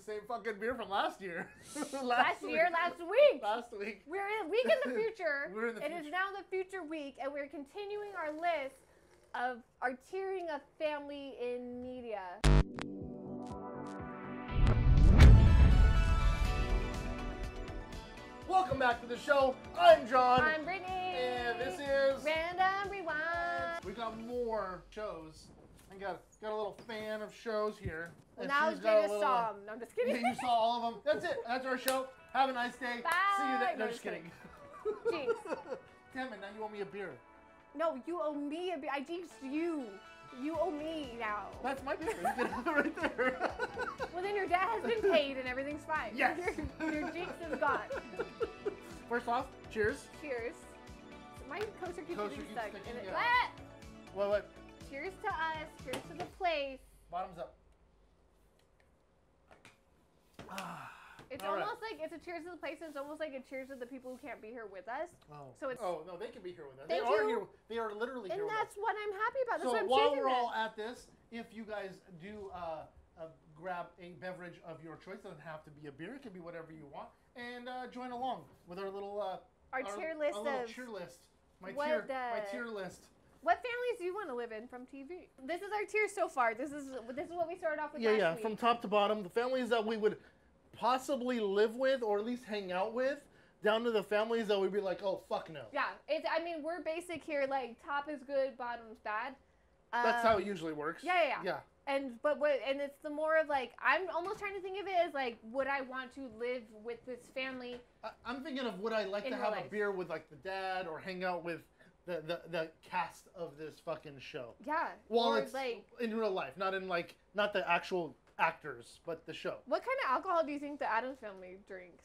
same fucking beer from last year. Last week. Last week. We're a week in the future. We're in the It future. is now the future week, and we're continuing our list of our tiering of family in media. Welcome back to the show. I'm John. I'm Brittany. And this is Random Rewind. We got more shows. I got a little fan of shows here. Well, And now she's Jay got a just little, saw them. No, I'm just kidding. Yeah, you saw all of them. That's it. That's our show. Have a nice day. Bye. See you then. No, No, just just kidding. Jinx. Damn it, now you owe me a beer. No, you owe me a beer. I jinxed you. You owe me now. That's my beer. You can have it right there. Well, then your dad has been paid and everything's fine. Yes. Your jinx is gone. First off, cheers. Cheers. My coaster keeps Coaster getting keeps stuck. sticking, in it. yeah. Ah! What? Cheers to us. Cheers to the place. Bottoms up. It's All right. almost like it's a cheers to the place. It's almost like a cheers to the people who can't be here with us. Oh. So it's Oh no, they can be here with us. Thank they are you. here. They are literally and here with us. that's what I'm happy about. That's So what I'm while choosing we're all this. at this, if you guys do grab a beverage of your choice, it doesn't have to be a beer. It can be whatever you want, and join along with our little our tier list little of tier list. My what tier list. What families do you want to live in from TV? This is our tier so far. This is what we started off with Yeah, last yeah. week. From top to bottom, the families that we would possibly live with or at least hang out with, down to the families that we'd be like, oh fuck no. Yeah, I mean, we're basic here. Like top is good, bottom's bad. That's how it usually works. Yeah. Yeah. And it's the more of like, I'm almost trying to think of it as like, would I want to live with this family? I'm thinking of would I like In to real have life. a beer with like the dad or hang out with the cast of this fucking show. Yeah. Well, or it's like, in real life, not the actual actors, but the show. what kind of alcohol do you think the Addams family drinks?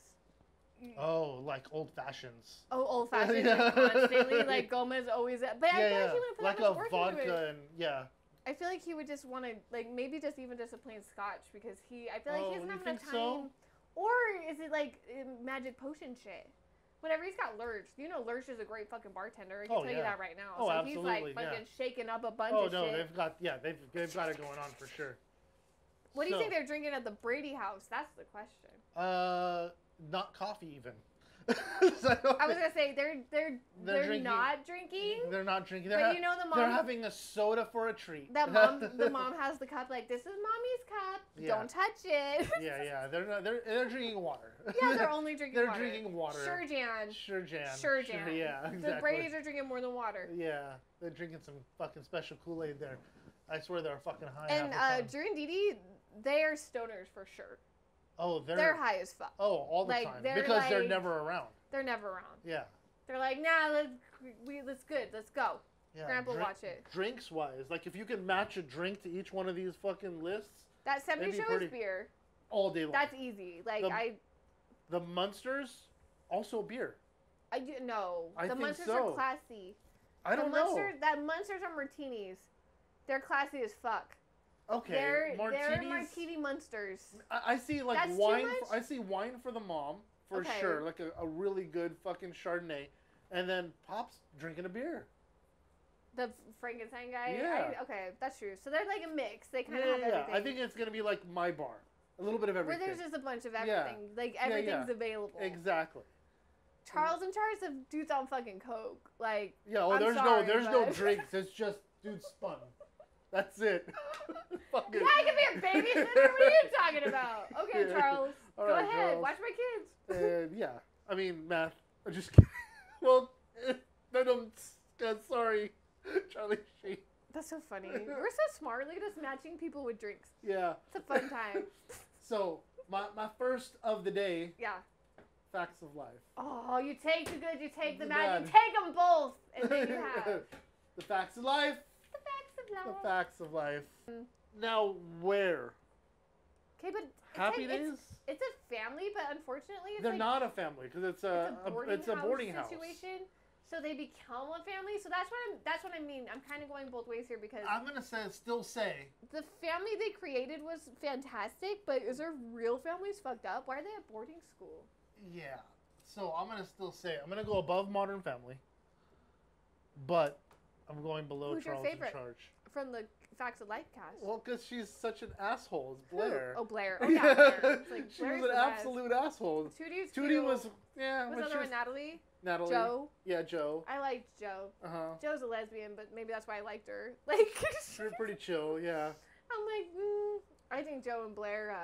Oh, like old fashions. Oh, old fashioned, Yeah. like, constantly. Like Gomez always. But I feel like he wouldn't put like that much a work into it. vodka and yeah. I feel like he would just want to, like, maybe just even just a plain scotch because I feel like he doesn't you have enough think time. so? Or is it like magic potion shit? Whatever, he's got Lurch. You know Lurch is a great fucking bartender. I can tell you that right now. Oh, so absolutely, he's like fucking shaking up a bunch Oh of no, shit. they've got it going on for sure. What do you So, think they're drinking at the Brady house? That's the question. not coffee even. I was gonna say they're drinking- not drinking. They're not drinking. But you know the They're mom. having a soda for a treat. The mom has the cup. Like, this is mommy's cup. Yeah. Don't touch it. Yeah. They're not. They're drinking water. Yeah, they're only drinking They're water. drinking water. Sure, Jan. Sure, Jan. Sure, Jan. Yeah, exactly. The Brady's are drinking more than water. Yeah, they're drinking some fucking special Kool-Aid there. I swear they're fucking high. And half the time. Drew and Dee, they are stoners for sure. Oh, They're high as fuck. Oh, all the like, time they're because they're like- never around. They're never around. Yeah. They're like, nah, let's good. Let's go. Yeah. Grandpa, watch it. Drinks wise, like if you can match a drink to each one of these fucking lists, That 70 They'd be show pretty- is beer. all day long. That's easy. Like, The Munsters, also beer. I do no. I The think Munsters so. are classy. I don't know. Munsters are martinis. They're classy as fuck. Okay, They're martinis. martini Munsters. I see like That's too wine. much? I see wine for the mom for Okay. sure, like a really good fucking Chardonnay, and then Pop's drinking a beer. The Frankenstein guy. Yeah. Okay, that's true. So they're like a mix. They kind Yeah, of have yeah. everything. I think it's gonna be like my bar, a little bit of where everything. there's just a bunch of Yeah. everything. Like Yeah, everything's yeah. available. Exactly. Charles and Charles have dudes on fucking coke. Like Yeah. Oh, I'm there's sorry, no but- drinks. It's just dude spun. That's it. Fucking. Yeah, I can be a babysitter. What are you talking about? Okay, Yeah. Charles. All Go right, ahead. Charles. Watch my kids. Yeah. I mean, math. I'm just kidding. Well, sorry, Charlie Sheen. That's so funny. We're so smart. Look at us matching people with drinks. Yeah. It's a fun time. So my first of the day, Yeah. facts of life. Oh, you take the good, you take the The bad, you bad. take them both, and then you have The facts of life. the facts of life. The facts of life. Mm. Now where? Okay, but Happy it's like, Days? It's a family, but unfortunately, it's They're like not a family because it's a boarding house. situation. So they become a family. So that's what I mean. I'm kind of going both ways here because I'm gonna still say the family they created was fantastic, but is their real families fucked up? Why are they at boarding school? yeah. So I'm gonna still say I'm gonna go above Modern Family, but I'm going below Who's your Charles in favorite? Charge. From the Facts of Life cast? Well, because she's such an asshole. It's Blair. Oh, Blair. Oh, yeah, Blair. It's like, She Blair's was an the best. absolute asshole. Tootie's Tootie cute. was, yeah. Was when the she other was one Natalie? Natalie. Joe. Yeah, Joe. I liked Joe. Uh-huh. Joe's a lesbian, but maybe that's why I liked her. Like, She's pretty chill, yeah. I'm like, I think Joe and Blair,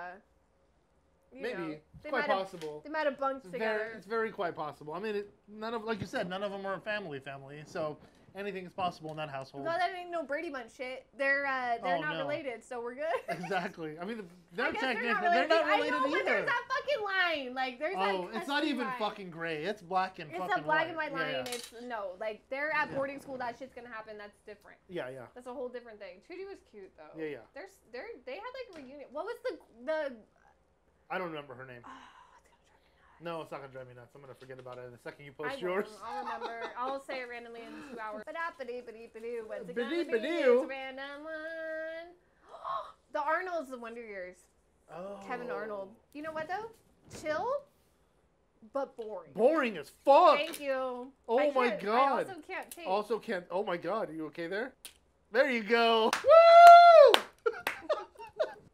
Maybe. It's quite possible. They might have bunked together. It's very quite possible. I mean, like you said, none of them are a family, so anything is possible in that household. No, that ain't no Brady Bunch shit. They're not related, so we're good. Exactly. I mean, they're not they're related not related either. but there's that fucking line. Like, there's that it's not even line. fucking gray. It's black and fucking white. It's a black and white line. Yeah. It's, no, like, they're at boarding school. That shit's gonna happen. That's different. Yeah. That's a whole different thing. Tootie was cute, though. Yeah. They had, like, a reunion. What was the... I don't remember her name. Oh, it's gonna drive me nuts. No, it's not gonna drive me nuts. I'm gonna forget about it the second you I post yours. I'll remember. I'll say it randomly in 2 hours. Ba-da-ba-dee-ba-dee-ba-doo. What's it gonna be? Ba-dee-ba-doo. It's a random one. The Arnolds, the Wonder Years. Oh. Kevin Arnold. You know what, though? Chill, but boring. Boring as fuck. Thank you. Oh my god. I also can't take. Oh my god. Are you okay there? There you go. Woo!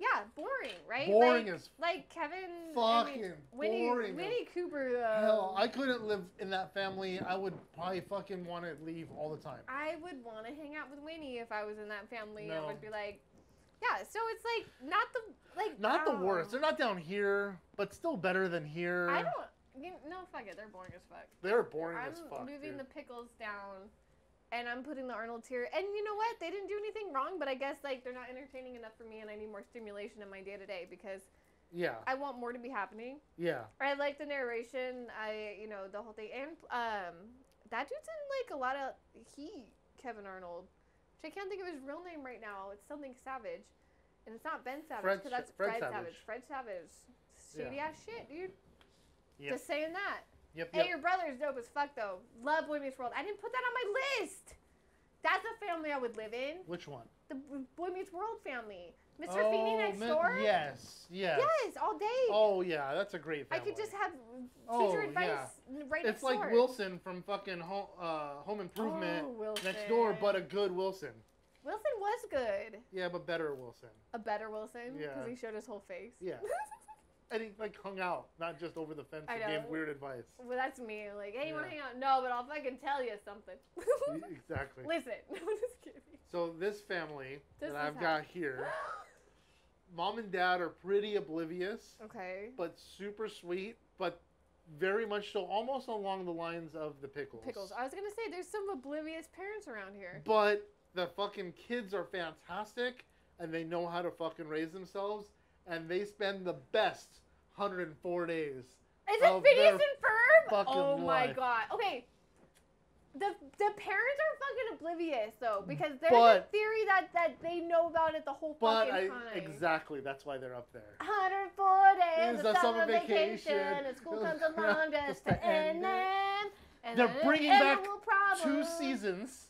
Yeah, boring, right? Boring as like Kevin. fucking boring. Winnie Cooper, though. Hell, I couldn't live in that family. I would probably fucking want to leave all the time. I would want to hang out with Winnie if I was in that family. No. I would be like, yeah. So it's like not the worst. They're not down here, but still better than here. I don't. No, fuck it. They're boring as fuck. They're boring as fuck. I'm moving dude. the Pickles down. And I'm putting the Arnolds here. And you know what? They didn't do anything wrong, but I guess, like, they're not entertaining enough for me, and I need more stimulation in my day-to-day because I want more to be happening. Yeah. I like the narration. The whole thing. And that dude's in, like, a lot of heat, Kevin Arnold. Which I can't think of his real name right now. It's something Savage. And it's not Ben Savage, because that's Fred Savage. Fred Savage. Shady-ass shit, dude. Yep. Just saying that. Yep. Hey, your brother's dope as fuck, though. Love Boy Meets World. I didn't put that on my list. That's a family I would live in. Which one? The Boy Meets World family. Mr. Feeney next door? Yes. Yes, all day. Oh, yeah, that's a great family. I could just have teacher advice right next door. It's like Wilson from fucking Home Improvement next door, but a good Wilson. Wilson was good. Yeah, but better Wilson. A better Wilson? Yeah. Because he showed his whole face? Yeah. And he, like, hung out, not just over the fence and gave weird advice. Well, that's me. Like, hey, you want to hang out? No, but I'll fucking tell you something. Exactly. Listen. I'm just kidding. So this family that I've got here, mom and dad are pretty oblivious. Okay. But super sweet, but very much so, almost along the lines of the Pickles. Pickles. I was going to say, there's some oblivious parents around here. But the fucking kids are fantastic, and they know how to fucking raise themselves, and they spend the best 104 days. Is it Phineas and Ferb? Oh my life. god. Okay. The parents are fucking oblivious though, because there's a theory that they know about it the whole fucking time. Exactly, that's why they're up there. 104 days of summer vacation, and school comes along just to end them. And they're bringing back 2 seasons.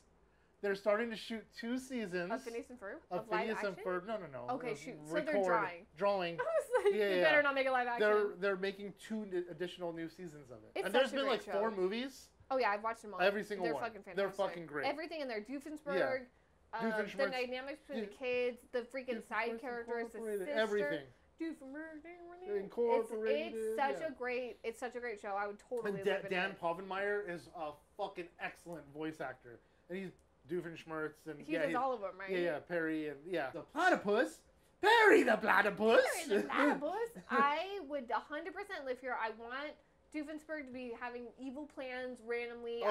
They're starting to shoot 2 seasons. Of Phineas and Ferb? Of Phineas and Ferb. No. Okay, shoot. So they're drawing. Drawing. I was like, you better not make it live action. They're making 2 additional new seasons of it. It's and there's been like 4 movies. Oh yeah, I've watched them all. Every single They're one. Fucking fantastic. They're fucking great. Everything in there. Doofenshmirtz. The dynamics between the kids, the freaking side characters, the sister. Everything. Incorporated. It's such a great show. I would totally live in Dan it. Povenmire is a fucking excellent voice actor. And he's Doofenshmirtz and he does all of them, right? Yeah, Perry and the platypus. Perry the platypus. Perry the platypus. I would 100% live here. I want Doofenshmirtz to be having evil plans randomly.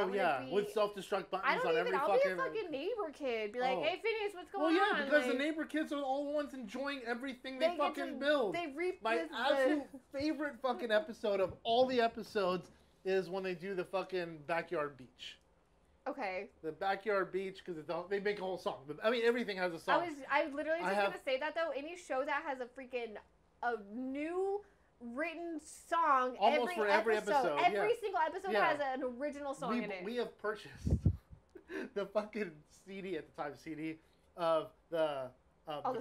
With self-destruct buttons on every I'll fucking... be a fucking neighbor kid. Be like, hey, Phineas, what's going on? Well, yeah, because the neighbor kids are all the ones enjoying everything they fucking build. They reap My absolute favorite fucking episode of all the episodes is when they do the fucking backyard beach. Okay. The backyard beach, because they make a whole song. I mean, everything has a song. I literally just going to say that, though. Any show that has a new written song almost for every episode. Every single episode has an original song in it. We have purchased the fucking CD at the time, of the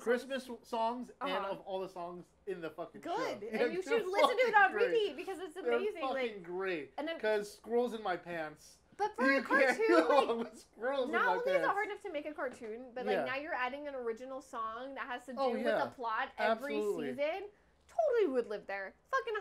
Christmas songs and of all the songs in the fucking show. And you should listen to it on repeat because it's amazing. They're fucking great. And then because Squirrels in My Pants But for a cartoon, like, not only is it hard enough to make a cartoon, but like now you're adding an original song that has to do with the plot every season. Totally would live there. Fucking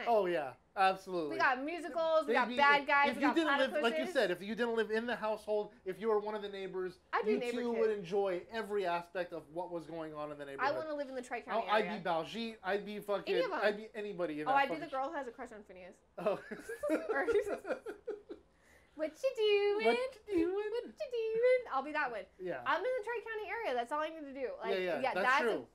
100%. Oh yeah, absolutely. We got musicals, we got bad guys, if we you got didn't live, platypuses. like you said, if you didn't live in the household, if you were one of the neighbors, you too would enjoy every aspect of what was going on in the neighborhood. I want to live in the Tri-County area. I'd be Baljeet, I'd be fucking, I'd be anybody in that. Oh, I'd be the girl who has a crush on Phineas. Oh. What you doing? What you doing? What you doing? I'll be that one. Yeah. I'm in the Tri-County area. That's all I need to do. Like, yeah, that's true.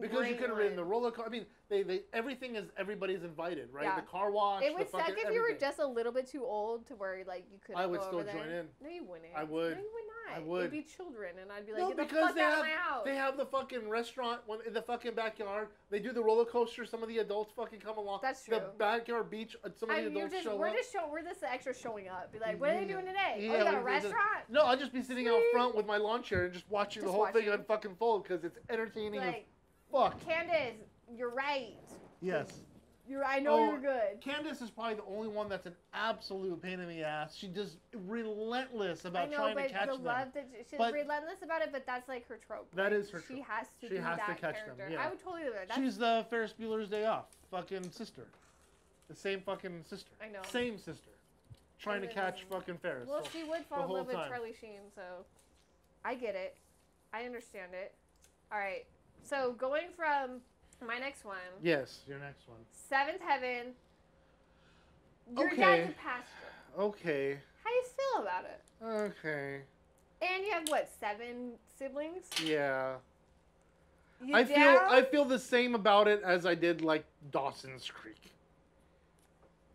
Because you could have ridden the roller coaster. I mean, they everything is everybody's invited, right? Yeah. The car wash. It would suck if everything. you were just a little bit too old to where like you couldn't. I would go still over join there. in. No, you wouldn't. I would. No, you would not. I would. It'd be children, and I'd be like, no, get the because fuck out of my house. They have the fucking restaurant in the fucking backyard. They do the roller coaster. Some of the adults fucking come along. That's true. The backyard beach. Some of the adults show up. We're just the extra showing up. Be like, what are they doing today? Yeah, oh, you got a restaurant? No, I'll just be sitting out front with my lawn chair and just watching the whole thing unfucking fold because it's entertaining as fuck. Candace, you're right. Yes. I know you're good. Candace is probably the only one that's an absolute pain in the ass. She's just relentless about trying to catch them. She's relentless about it, but that's like her trope. That is her trope. She has to be that catch character. Them. Yeah. I would totally do that. She's the Ferris Bueller's Day Off fucking sister. The same fucking sister. I know. Same sister. Trying to catch fucking Ferris. Well, she would fall in love with Charlie Sheen, so I get it. I understand it. All right. So going from my next one. Yes, your next one. Seventh Heaven. Your dad's a pastor. Okay. How do you feel about it? Okay. And you have what, 7 siblings? Yeah. I feel the same about it as I did like Dawson's Creek.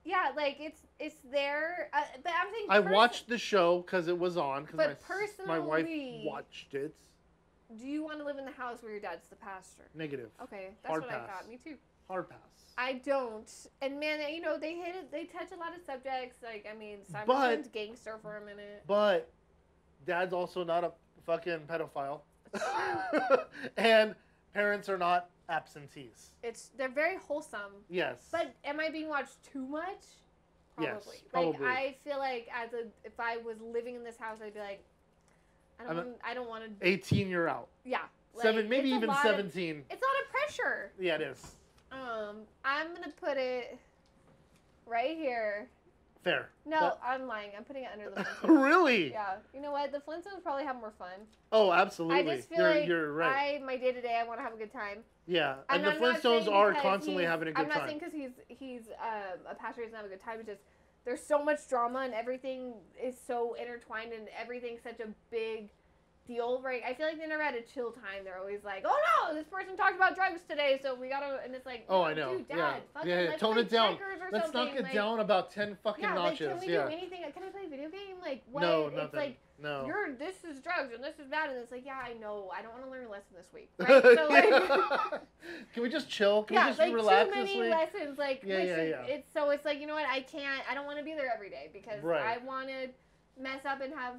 Yeah, like it's there, but I'm thinking. I watched the show because it was on. But my wife watched it. Do you want to live in the house where your dad's the pastor? Negative. Okay, that's what I thought. Me too. Hard pass. I don't. And man, you know, they touch a lot of subjects. Like, I mean, Simon's gangster for a minute. But dad's also not a fucking pedophile. And parents are not absentees. They're very wholesome. Yes. But am I being watched too much? Probably. Yes, probably. Like, I feel like if I was living in this house, I'd be like, I don't want to. 18, you're out. Yeah. Like, maybe even 17. It's a lot of pressure. Yeah, it is. I'm gonna put it right here. Fair. No, I'm lying. I'm putting it under the Flintstones. Really? Yeah. You know what? The Flintstones probably have more fun. Oh, absolutely. I just feel you're right. My day to day, I want to have a good time. Yeah, and the Flintstones are constantly having a good time. I'm not saying because he's a pastor, he doesn't have a good time. It's just there's so much drama and everything is so intertwined and everything's such a big deal, right? I feel like they never had a chill time. They're always like, oh no, this person talked about drugs today, so we gotta, and it's like, oh, I know. Dude, Dad, yeah. Tone it down. Let's knock it down about 10 fucking notches. Like, can we do anything? Can I play a video game? Like, what? No, it's nothing. Like, no. This is drugs and this is bad, and it's like, yeah, I know. I don't want to learn a lesson this week. Right? So like, can we just chill? Can we just relax this week? Too many lessons. Like, yeah. It's like, you know what? I don't want to be there every day because I want to mess up and have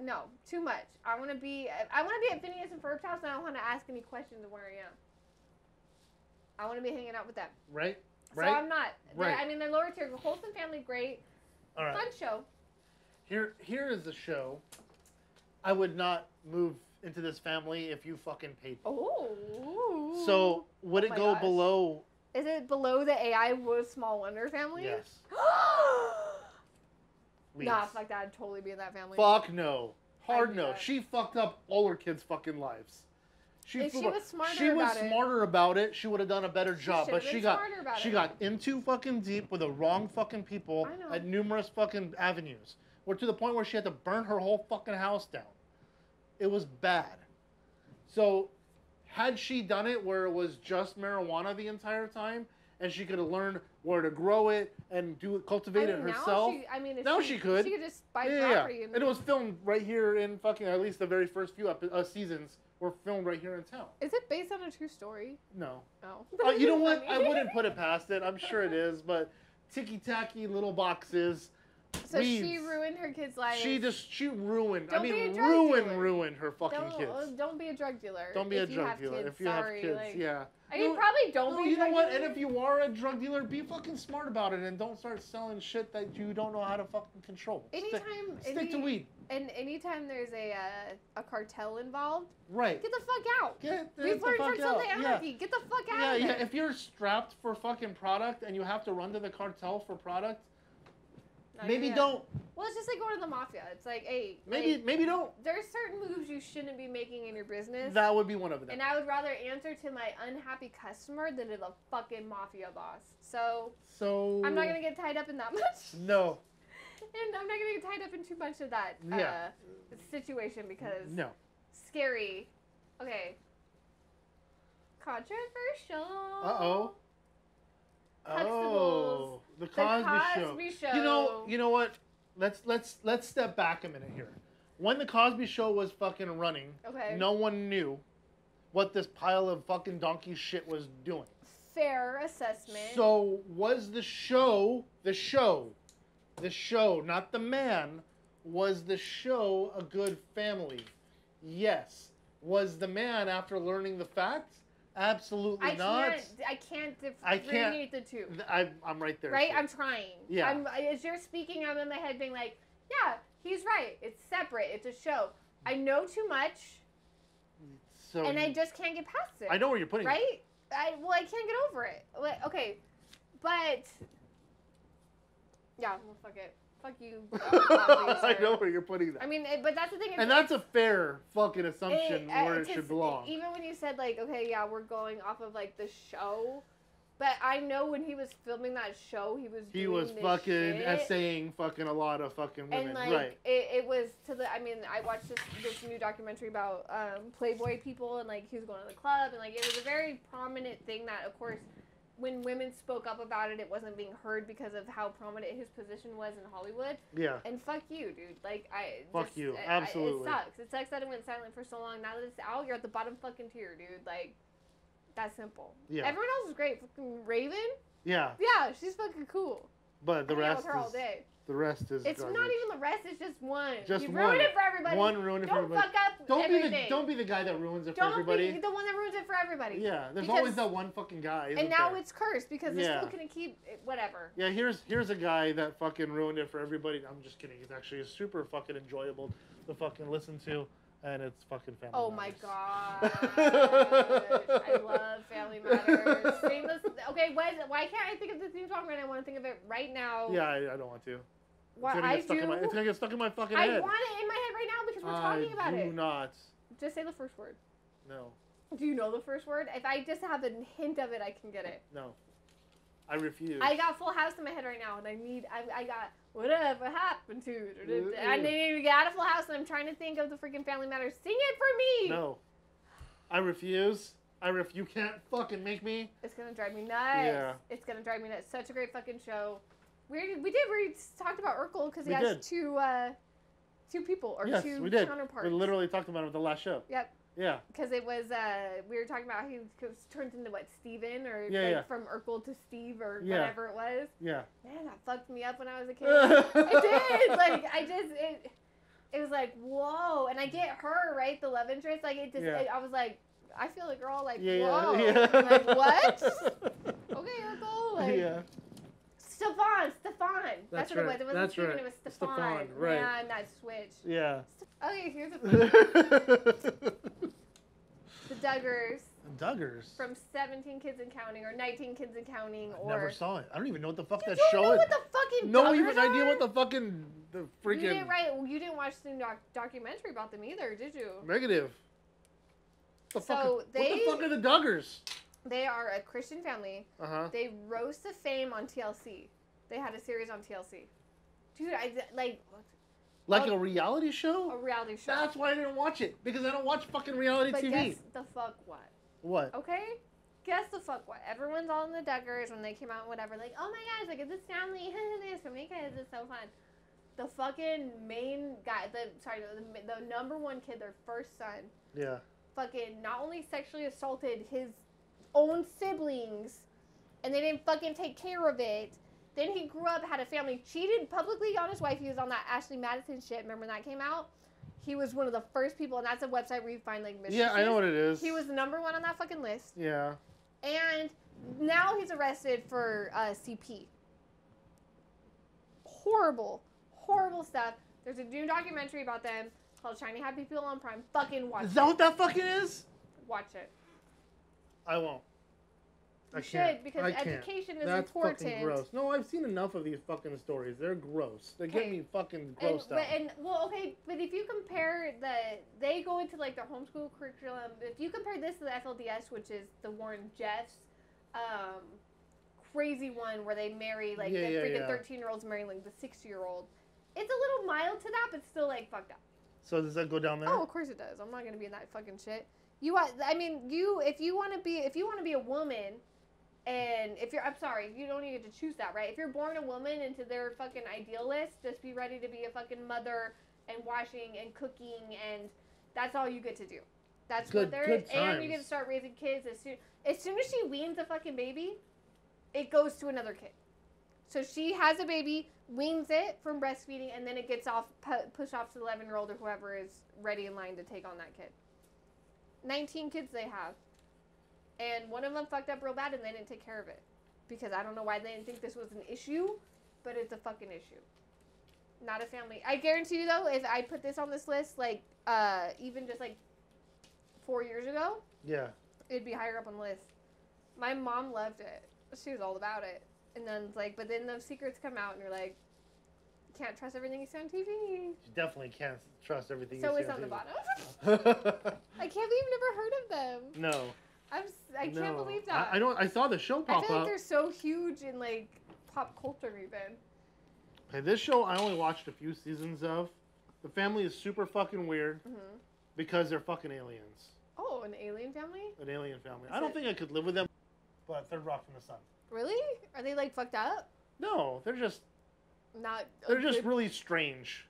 no too much. I want to be at Phineas and Ferb's house and I don't want to ask any questions of where I am. I want to be hanging out with them. Right. So I'm not. Right. I mean, they're lower tier. Wholesome family, great. All right. Fun show. Here is a show. I would not move into this family if you fucking paid me. Oh. So would it go below? Is it below the AI Small Wonder family? Yes. Nah, fuck that. I'd totally be in that family. Fuck no. Hard no. She fucked up all her kids' fucking lives. If she was smarter about it, she would have done a better job. But she got in too fucking deep with the wrong fucking people at numerous fucking avenues. Or to the point where she had to burn her whole fucking house down. It was bad. So, had she done it where it was just marijuana the entire time, and she could have learned where to grow it and cultivate it herself. Now she could. She could just buy property. And it was filmed right here in fucking, at least the very first few seasons were filmed right here in town. Is it based on a true story? No. Oh. You know what? I wouldn't put it past it. I'm sure it is, but ticky-tacky little boxes So she ruined her kid's life. She ruined. Don't I mean, be a drug ruined her fucking kids. Don't be a drug dealer. Don't be a drug dealer if you have kids. Like, yeah. I mean, probably don't be a drug dealer. You know what? And if you are a drug dealer, be fucking smart about it and don't start selling shit that you don't know how to fucking control. Stick to weed. And anytime there's a cartel involved, right? Get the fuck out. We've learned from Sunday Anarchy. Get the fuck out of there. Yeah. If you're strapped for fucking product and you have to run to the cartel for product, maybe don't. Well, it's just like going to the mafia. It's like, hey, maybe don't. There's certain moves you shouldn't be making in your business. That would be one of them. And I would rather answer to my unhappy customer than to the fucking mafia boss. So I'm not gonna get tied up in that much. No. And I'm not gonna get tied up in too much of that situation because scary. Okay. Controversial. Uh-oh. Oh, the Cosby Show. You know what? Let's step back a minute here. When the Cosby Show was fucking running, no one knew what this pile of fucking donkey shit was doing. Fair assessment. So was the show, not the man, was the show a good family? Yes. Was the man, after learning the facts? Absolutely not. I can't differentiate the two. I'm right there. Right? I'm trying. Yeah. As you're speaking, I'm in my head being like, yeah, he's right. It's separate. It's a show. I know too much. And I just can't get past it. I know where you're putting it. Right? I can't get over it. Okay. But, yeah, well, fuck it. Fuck you. I know where you're putting that. I mean, but that's the thing. And that's a fair fucking assumption where it should belong. Even when you said, like, okay, yeah, we're going off of, like, the show. But I know when he was filming that show, he was fucking essaying fucking a lot of fucking women. And, like, right. It was to the, I mean, I watched this new documentary about Playboy people, and, like, he was going to the club, and, like, it was a very prominent thing that, of course, when women spoke up about it, it wasn't being heard because of how prominent his position was in Hollywood. Yeah. And fuck you, dude. Like, Absolutely. It sucks. It sucks that it went silent for so long. Now that it's out, you're at the bottom fucking tier, dude. Like, that's simple. Yeah. Everyone else is great. Fucking Raven. Yeah. Yeah, she's fucking cool. But the rest with her all day. The rest is It's garbage. not even the rest, it's just one. Just you one. ruined it for everybody. One ruined it for everybody. Don't fuck up everything. Don't be the guy that ruins it for everybody. Don't be the one that ruins it for everybody. Yeah, there's always that one fucking guy, and now it's cursed because they're still going to keep whatever. Yeah, here's a guy that fucking ruined it for everybody. I'm just kidding. It's actually super fucking enjoyable to fucking listen to. And it's fucking Family Matters. Oh my god. I love Family Matters. Okay, why can't I think of the theme song right now? I want to think of it right now. Yeah, I don't want to. What it's gonna get stuck in my fucking head. I want it in my head right now because we're talking about it. I do not. Just say the first word. No. Do you know the first word? If I just have a hint of it, I can get it. No. I refuse. I got Full House in my head right now, and I got whatever happened to it. I need to get out of Full House, and I'm trying to think of the freaking Family Matters. Sing it for me! No. I refuse. You can't fucking make me. It's gonna drive me nuts. Yeah. It's gonna drive me nuts. Such a great fucking show. We talked about Urkel because he has two people, or two counterparts. We literally talked about him at the last show. Yep. Yeah. Because it was, we were talking about how he turned into, Steven, or from Urkel to Steve, or whatever it was. Yeah. Man, that fucked me up when I was a kid. It did. It was like, whoa. And I get her, right? The love interest. Like, it just, I was like, I feel a girl, like, whoa. Yeah. Like, what? Okay, Urkel. Like, Stefan. That's what it was. It wasn't Steven, it was Stefan. Right. Man, that switch. Yeah. Okay, here's a The Duggars. From 17 Kids and Counting, or 19 Kids and Counting, or... I never saw it. I don't even know what the fuck that show is. You don't know what the fucking No Duggars even idea are? what the fucking... The freaking... You didn't watch the documentary about them either, did you? Negative. What the fuck are the Duggars? They are a Christian family. Uh-huh. They rose to fame on TLC. They had a series on TLC. Dude, Like a reality show? A reality show. That's why I didn't watch it. Because I don't watch fucking reality TV. Guess the fuck what? What? Okay? Guess the fuck what? Everyone's all in the Duggars when they came out, whatever. Like, oh my gosh, like, this family, this for me, kids, it's so fun. The fucking main guy, the number one kid, their first son. Yeah. Fucking not only sexually assaulted his own siblings, and they didn't fucking take care of it. Then he grew up, had a family, cheated publicly on his wife. He was on that Ashley Madison shit. Remember when that came out? He was one of the first people, and that's a website where you find like mistresses. Yeah, I know what it is. He was the #1 on that fucking list. Yeah. And now he's arrested for CP. Horrible, horrible stuff. There's a new documentary about them called Shiny Happy People on Prime. Fucking watch it. Is that what that fucking is? Watch it. I won't. You should, because education is important. That's fucking gross. No, I've seen enough of these fucking stories. They're gross. They get me fucking grossed out. But if you compare they go into like their homeschool curriculum. If you compare this to the FLDS, which is the Warren Jeffs, crazy one where they marry like the freaking 13-year-olds marrying like the 60-year-old. It's a little mild to that, but still like fucked up. So does that go down there? Oh, of course it does. I'm not gonna be in that fucking shit. If you want to be a woman. And you don't even get to choose that, right? If you're born a woman into their fucking ideal list, just be ready to be a fucking mother and washing and cooking, and that's all you get to do. That's what there is. And you get to start raising kids as soon as she weans a fucking baby, it goes to another kid. So she has a baby, weans it from breastfeeding, and then it gets pushed off to the 11-year-old or whoever is ready in line to take on that kid. 19 kids they have. And one of them fucked up real bad, and they didn't take care of it. Because I don't know why they didn't think this was an issue, but it's a fucking issue. Not a family. I guarantee you, though, if I put this on this list, like, even just, like, 4 years ago, it'd be higher up on the list. My mom loved it. She was all about it. And then it's like, but then those secrets come out, and you're like, can't trust everything you see on TV. You definitely can't trust everything you see on TV. So it's on the bottom. I can't believe you've never heard of them. No. I can't believe that. I saw the show pop up. I feel like they're so huge in like pop culture even. Okay, this show I only watched a few seasons of. The family is super fucking weird because they're fucking aliens. Oh, an alien family? An alien family. I don't think I could live with them, but Third Rock from the Sun. Really? Are they like fucked up? No, they're just not. They're just really strange.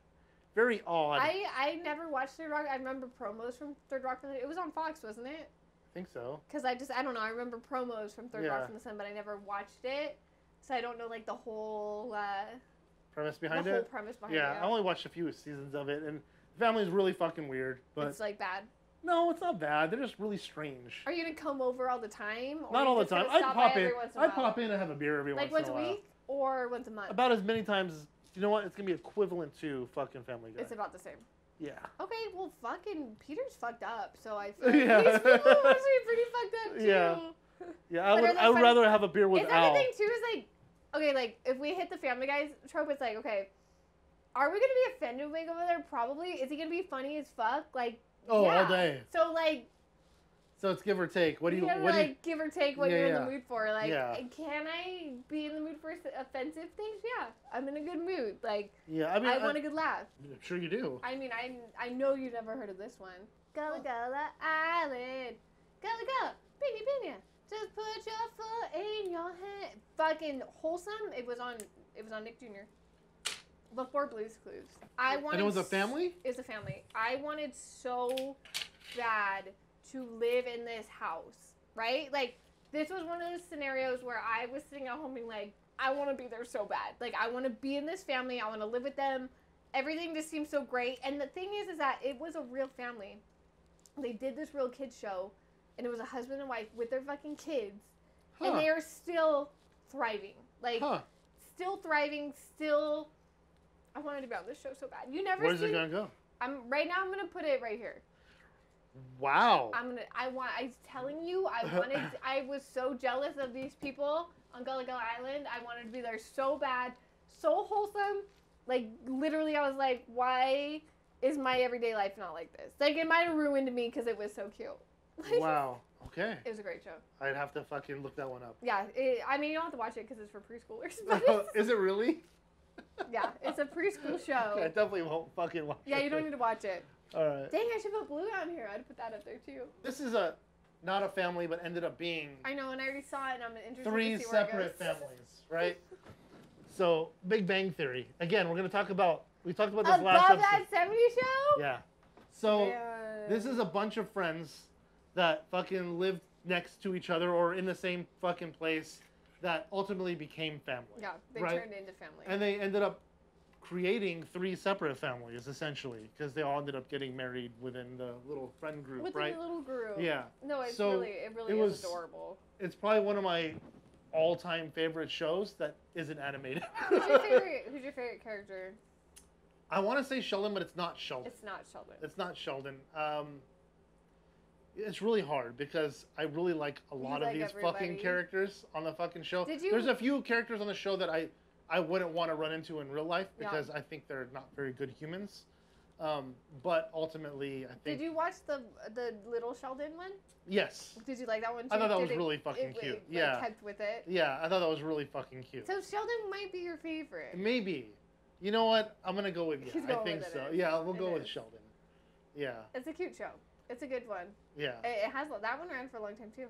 Very odd. I never watched Third Rock. I remember promos from Third Rock. It was on Fox, wasn't it? I think so. Because I don't know. I remember promos from Third Rock from the Sun, but I never watched it, so I don't know like the whole premise behind it. The whole premise behind it. Yeah, I only watched a few seasons of it, and the family's really fucking weird. But it's like bad. No, it's not bad. They're just really strange. Are you gonna come over all the time? Not all the time. I'd pop in. I'd pop in and have a beer every once in a while. Like once a week or once a month? About as many times as, you know what? It's gonna be equivalent to fucking Family Guy. It's about the same. Yeah. Okay, well, fucking Peter's fucked up, so I feel like these people must be pretty fucked up too. Yeah, I would rather have a beer with Al. The thing too is like, okay, like if we hit the Family Guy trope, it's like, okay, are we gonna be offended when we go over there? Probably. Is he gonna be funny as fuck? Like, all day. So like. So it's give or take. What do you give or take what you're in the mood for? Like, can I be in the mood for offensive things? Yeah, I'm in a good mood. Like, I want a good laugh. I'm sure you do. I mean, I know you've never heard of this one. Gullah Gullah Island, Gullah Gullah, Bini Bini, just put your foot in your hand. Fucking wholesome. It was on Nick Jr. Before Blue's Clues. And it was a family? It was a family. I wanted so bad to live in this house, right? Like, this was one of those scenarios where I was sitting at home being like, I want to be there so bad. Like, I want to be in this family. I want to live with them. Everything just seems so great. And the thing is that it was a real family. They did this real kids show, and it was a husband and wife with their fucking kids. And they are still thriving. Like, still thriving, still... I wanted to be on this show so bad. You never Where's it going to go? Right now, I'm going to put it right here. Wow. I'm telling you, I was so jealous of these people on Gullah Gullah Island. I wanted to be there so bad, so wholesome. Like, literally, I was like, why is my everyday life not like this? Like, it might have ruined me because it was so cute. Wow. Okay. It was a great show. I'd have to fucking look that one up. Yeah. I mean, you don't have to watch it because it's for preschoolers. But is it really? Yeah, it's a preschool show. Okay, I definitely won't fucking watch it. Yeah, you don't need to watch it. All right. Dang, I should put Blue on here. I'd put that up there too. This is not a family, but ended up being. I know, and I already saw it, and I'm interested to see three where it separate goes. families, right? So, Big Bang Theory. Again, we're going to talk about. We talked about this last episode. episode. That 70s show? Yeah. So, this is a bunch of friends that fucking lived next to each other or in the same fucking place, that ultimately became family. Yeah, they right? turned into family. And they ended up creating 3 separate families, essentially, because they all ended up getting married within the little friend group, within the little group. Yeah. No, it really is adorable. It's probably one of my all-time favorite shows that isn't animated. Who's your favorite character? I want to say Sheldon, but it's not Sheldon. It's not Sheldon. It's not Sheldon. It's really hard because I really like a lot of these fucking characters on the fucking show. There's a few characters on the show that I wouldn't want to run into in real life because I think they're not very good humans. But ultimately, I think... Did you watch the Little Sheldon one? Yes. Did you like that one too? I thought that was really fucking cute. Yeah. Kept with it. Yeah, I thought that was really fucking cute. So Sheldon might be your favorite. Maybe. You know what? I'm going to go with I think so. Yeah, we'll go with Sheldon. Yeah. It's a cute show. It's a good one. Yeah. It has that one ran for a long time too.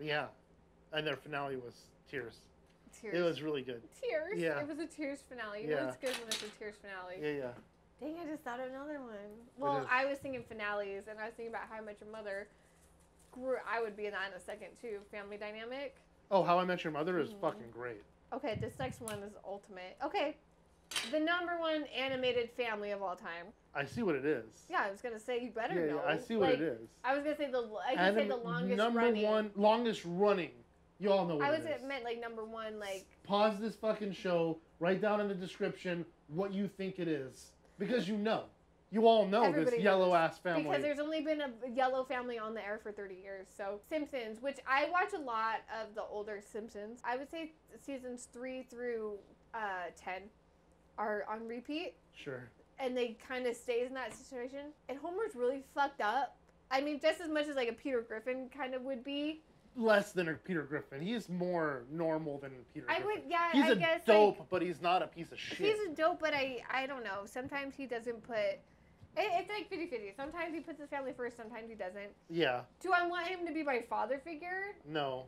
Yeah. And their finale was tears. Tears. It was really good. Tears? Yeah. It was a tears finale. You know it's good when it's a tears finale. Yeah, yeah. Dang, I just thought of another one. Well, I was thinking finales, and I was thinking about How I Met Your Mother. I would be in that in a second, too. Family dynamic. Oh, How I Met Your Mother is fucking great. Okay, this next one is ultimate. Okay, the #1 animated family of all time. I see what it is. Yeah, I was going to say, you better know. I see what it is. I was going to say the longest running. Longest running. You all know what it is. I meant like #1, like... Pause this fucking show, write down in the description what you think it is. Because you know. You all know this yellow-ass family. Because there's only been a yellow family on the air for 30 years. So, Simpsons, which I watch a lot of the older Simpsons. I would say seasons 3 through 10 are on repeat. Sure. And they kind of stays in that situation. And Homer's really fucked up. I mean, just as much as like a Peter Griffin kind of would be. Less than a Peter Griffin. He's more normal than Peter Griffin. He's a dope, but he's not a piece of shit. He's a dope, but I don't know. Sometimes he doesn't put... It's like 50-50. Sometimes he puts his family first, sometimes he doesn't. Yeah. Do I want him to be my father figure? No.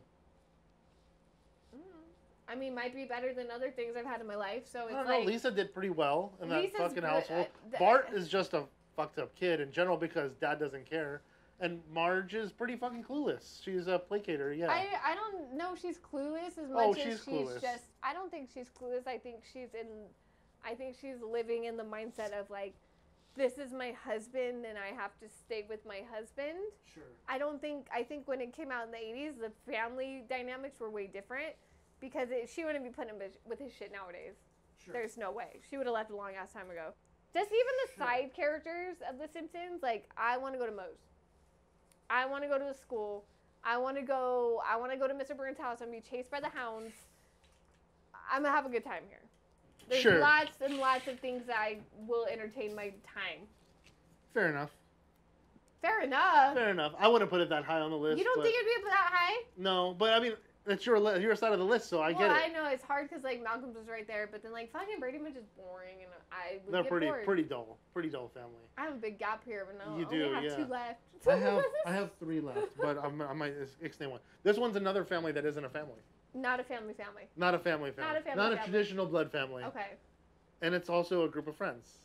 I mean, might be better than other things I've had in my life, so it's I don't know. Lisa did pretty well in that fucking household. Bart is just a fucked up kid in general because dad doesn't care. And Marge is pretty fucking clueless. She's a placater, yeah. I don't know if she's clueless as much as she's just... I don't think she's clueless. I think she's living in the mindset of, like, this is my husband and I have to stay with my husband. Sure. I think when it came out in the 80s, the family dynamics were way different because she wouldn't be putting him with his shit nowadays. Sure. There's no way. She would have left a long ass time ago. Just even the side characters of The Simpsons, like, I want to go to Moe's. I want to go to the school. I want to go to Mr. Burns' house and be chased by the hounds. I'm going to have a good time here. There's lots and lots of things that I will entertain my time. Fair enough. Fair enough. Fair enough. I wouldn't put it that high on the list. You don't think it'd be that high? No, but I mean, it's your side of the list, so I get it. I know it's hard because like Malcolm's was right there, but then like fucking Brady Bunch is boring, and I would get bored. Pretty dull family. I have a big gap here, but no, you I only have 2 left. I have 3 left, but I might extend one. This one's another family that isn't a family. Not a family. Not a family. Not a traditional blood family. Okay. And it's also a group of friends.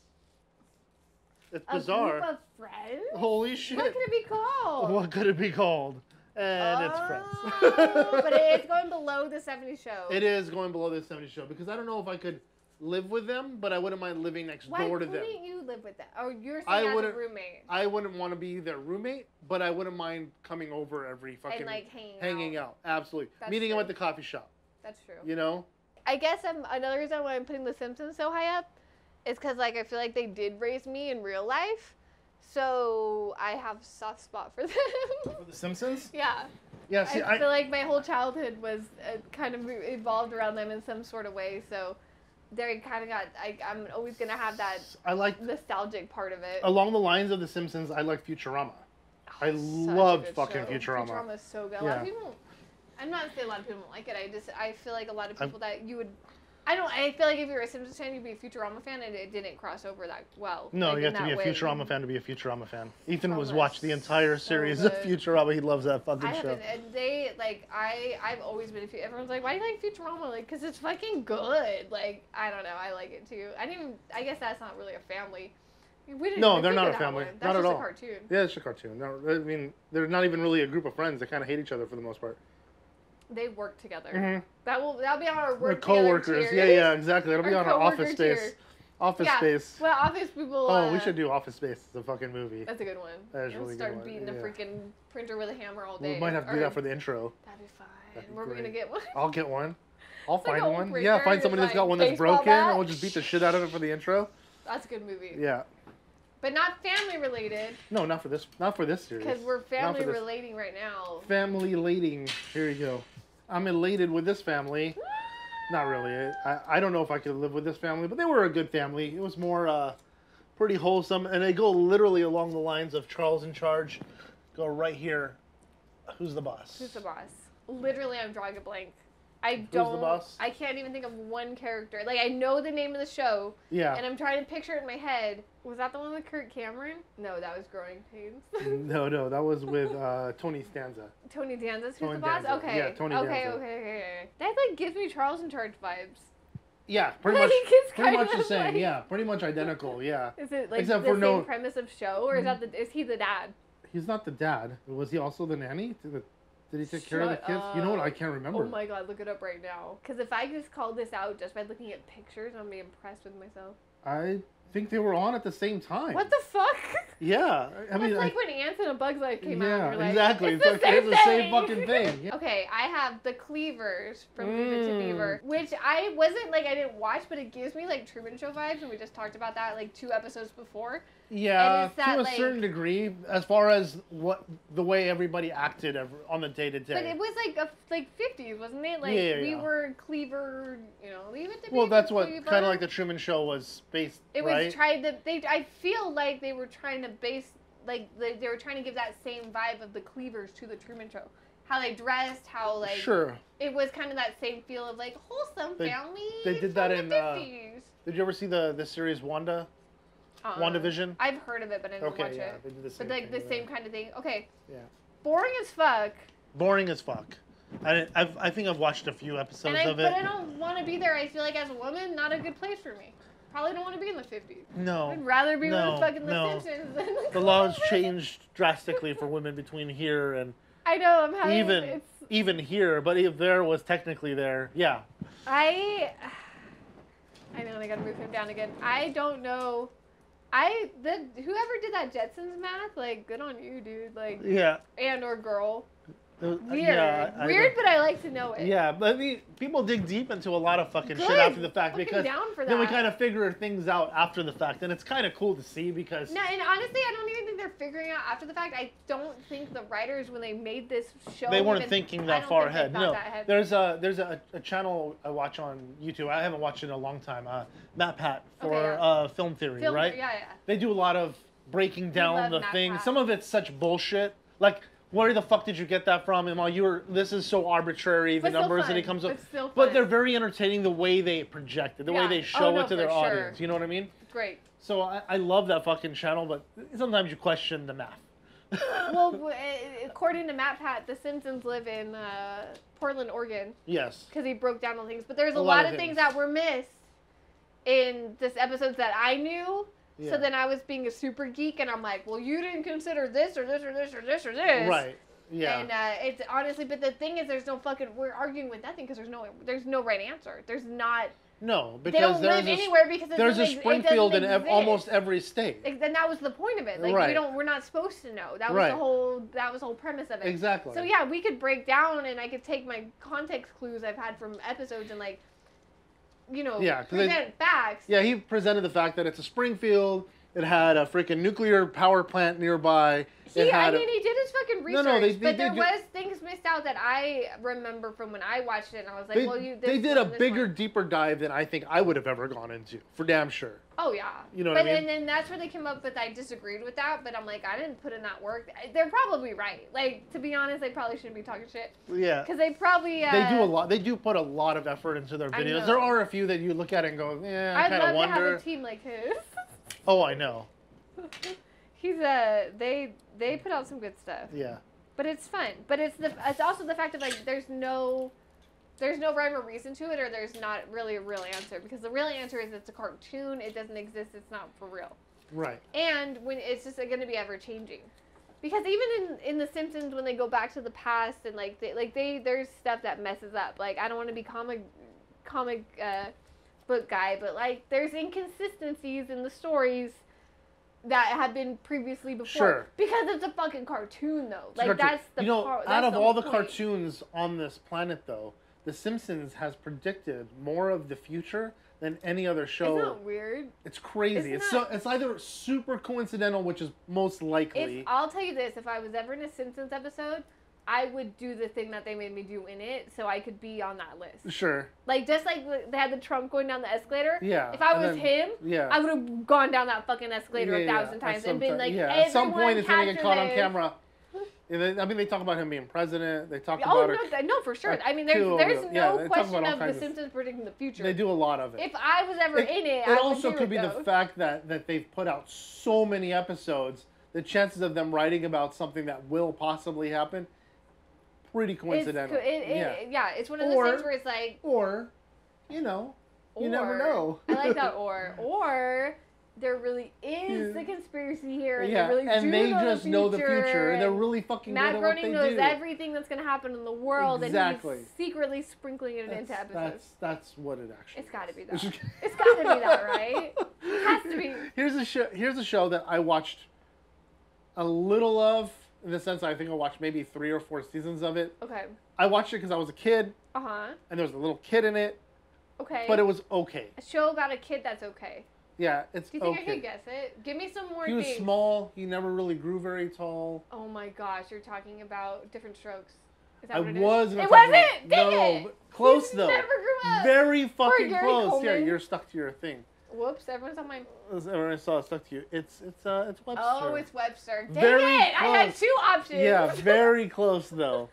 It's bizarre. A group of friends? Holy shit. What could it be called? What could it be called? And it's friends. But it is going below the 70s show. It is going below the 70s show because I don't know if I could live with them, but I wouldn't mind living next door to them. Why couldn't you live with them? Or you're saying as a roommate? I wouldn't want to be their roommate, but I wouldn't mind coming over every fucking... And like hanging out. Absolutely. Meeting them at the coffee shop. That's true. You know? I guess another reason why I'm putting The Simpsons so high up is because like I feel like they did raise me in real life, so I have a soft spot for them. For The Simpsons? Yeah. Yeah. See, I feel like my whole childhood was kind of evolved around them in some sort of way, so they kind of got. I'm always gonna have that. I like nostalgic part of it. Along the lines of The Simpsons, I like Futurama. I loved fucking Futurama. Futurama is so good. A lot of people. I'm not saying a lot of people don't like it. I feel like a lot of people that you would. I feel like if you're a Simpsons fan, you'd be a Futurama fan, and it didn't cross over that well. No, you have to be a Futurama fan to be a Futurama fan. Ethan was watched the entire series of Futurama. He loves that fucking show. And they I've always been everyone's like, why do you like Futurama? Like, because it's fucking good. Like, I don't know, I like it too. I guess that's not really a family. No, they're not a family. Not at all. That's just a cartoon. Yeah, it's a cartoon. No, I mean, they're not even really a group of friends. They kind of hate each other for the most part. They work together. Mm-hmm. That'll be on our We're work co-workers. together tier. Yeah, exactly. It'll be on our office space. Office Space. Well, Office people. Oh, we should do Office Space. It's a fucking movie. That's a good one. That is really start good one. beating a freaking printer with a hammer all day. We might have to do that for the intro. That'd be fine. Where are we gonna get one? I'll get one. I'll find like one. Yeah, find somebody that's got one that's broken, and we'll just beat the shit out of it for the intro. That's a good movie. Yeah. But not family related. No, not for this. Not for this series. Because we're family relating right now. Family elating. Here you go. I'm elated with this family. Not really. I don't know if I could live with this family, but they were a good family. It was more pretty wholesome, and they go literally along the lines of Charles in Charge. Go right here. Who's the boss? Who's the boss? Literally, I'm drawing a blank. Who's the boss? I can't even think of one character. Like, I know the name of the show. Yeah. And I'm trying to picture it in my head. Was that the one with Kurt Cameron? No, that was Growing Pains. No, that was with Tony Stanza. Tony Danza's who's the boss? Okay. Yeah, Tony Danza. Okay. That, like, gives me Charles in Charge vibes. Yeah, pretty much the same. Like, yeah, pretty much identical. Yeah. Is it like except the same premise of show, or is he the dad? He's not the dad. Was he also the nanny? Did he take care of the kids? You know what? I can't remember. Oh my god, look it up right now. Because if I just call this out just by looking at pictures, I'm gonna be impressed with myself. I think they were on at the same time. What the fuck? Yeah, I mean, it's like when Ants and a Bug's Life came out. Yeah, and you're like, exactly. It's the same fucking thing. Yeah. Okay, I have the Cleavers from Viva to Beaver, which I didn't watch, but it gives me like Truman Show vibes, and we just talked about that like 2 episodes before. Yeah, to a certain degree, as far as the way everybody acted on the day to day. But it was like 50s, wasn't it? Like we were Cleaver, Leave It to Beaver. Well, that's what kind of like the Truman Show was based. It right? was I feel like they were trying to base they were trying to give that same vibe of the Cleavers to the Truman Show. How they dressed, how like sure. It was kind of that same feel of like wholesome family. They did that in the 50s. Did you ever see the series Wanda? WandaVision? I've heard of it, but I didn't watch it. They did the same but like the same kind of thing. Okay. Yeah. Boring as fuck. Boring as fuck. I think I've watched a few episodes of it. But I don't want to be there. I feel like as a woman, not a good place for me. Probably don't want to be in the 50s. No. I'd rather be with fucking The Simpsons than the laws changed drastically for women between here and I know, I'm having even here, but if there was technically there, yeah. I know, I gotta move him down again. I don't know. Whoever did that Jetsons math, like, good on you, dude. Like, yeah. And or girl. Weird. Yeah, Weird, but I like to know it. Yeah, but I mean, people dig deep into a lot of fucking shit after the fact because then we kind of figure things out after the fact, and it's kind of cool to see because. No, and honestly, I don't even think they're figuring out after the fact. I don't think the writers, when they made this show, they weren't thinking that far ahead. No, there's a channel I watch on YouTube. I haven't watched it in a long time. Matt Pat for Film Theory, right? Yeah. They do a lot of breaking down the thing. Some of it's such bullshit, like. Where the fuck did you get that from? And while this is so arbitrary, the numbers that he comes up. But they're very entertaining the way they project it, the way they show it to their audience. You know what I mean? Great. So I love that fucking channel, but sometimes you question the math. Well, according to Matt Pat, the Simpsons live in Portland, Oregon. Yes. Because he broke down all things. But there's a lot of things that were missed in this episodes that I knew. Yeah. So then I was being a super geek, and I'm like, well, you didn't consider this or this or this or this or this. Right. Yeah. And it's honestly, but the thing is, we're arguing with nothing because there's no right answer. There's not. No, because they don't live anywhere because there's a Springfield in almost every state. And that was the point of it. Like we're not supposed to know. That was the whole premise of it. Exactly. So yeah, we could break down, and I could take my context clues I've had from episodes and like. Present facts. Yeah, he presented the fact that it's a Springfield. It had a freaking nuclear power plant nearby. He did his fucking research. But there was things missed out that I remember from when I watched it, and I was like, they did a bigger, deeper dive than I think I would have ever gone into, for damn sure. Oh, yeah. You know what I mean? And then that's where they came up with, I disagreed with that, but I'm like, I didn't put in that work. They're probably right. Like, to be honest, they probably shouldn't be talking shit. Yeah. Because they probably... they do a lot. They do put a lot of effort into their videos. There are a few that you look at and go, I kind of wonder. I'd love to have a team like his. Oh, I know. He's they put out some good stuff. Yeah. But it's fun. But it's also the fact of like there's no rhyme or reason to it, or there's not really a real answer, because the real answer is it's a cartoon. It doesn't exist. It's not for real. Right. And when it's just going to be ever changing. Because even in The Simpsons, when they go back to the past and there's stuff that messes up. Like, I don't want to be comic book guy, but like there's inconsistencies in the stories that have been previously before. Sure. Because it's a fucking cartoon, though. Like, that's the part. Out of all the cartoons on this planet, though, The Simpsons has predicted more of the future than any other show. Isn't that weird? It's crazy. It's either super coincidental, which is most likely. I'll tell you this: if I was ever in a Simpsons episode, I would do the thing that they made me do in it, so I could be on that list. Sure. Like, just like they had the Trump going down the escalator. Yeah. If I was him, I would have gone down that fucking escalator 1,000 times and been like, at some point it's going to get caught on camera. I mean, they talk about him being president. They talk about no, for sure. I mean, there's no question of The Simpsons predicting the future. They do a lot of it. If I was ever in it, I would also could be the fact that they've put out so many episodes. The chances of them writing about something that will possibly happen, pretty coincidental. It's one of those things where it's like, you never know. I like that. Or there really is a conspiracy here, and they just know the future. And they're really fucking good at what they do. Matt Groening knows everything that's going to happen in the world, and he's secretly sprinkling it into episodes. That's what it actually. It's got to be that. It's got to be that, right? It has to be. Here's a show that I watched a little of. In the sense, I think I watched maybe 3 or 4 seasons of it. Okay. I watched it because I was a kid. Uh-huh. And there was a little kid in it. Okay. But it was okay. A show about a kid that's okay. Yeah, it's okay. Do you think I could guess it? Give me some more things. He was small. He never really grew very tall. Oh my gosh, you're talking about Different Strokes. Is that I what it was. Is? It wasn't! Dang it! But close, though. Never grew up. Very fucking close. Coleman. Yeah, you're stuck to your thing. Whoops, everyone's on my... Everyone saw it stuck to you. It's Webster. Oh, it's Webster. Dang very it! Close. I had 2 options. Yeah, very close, though.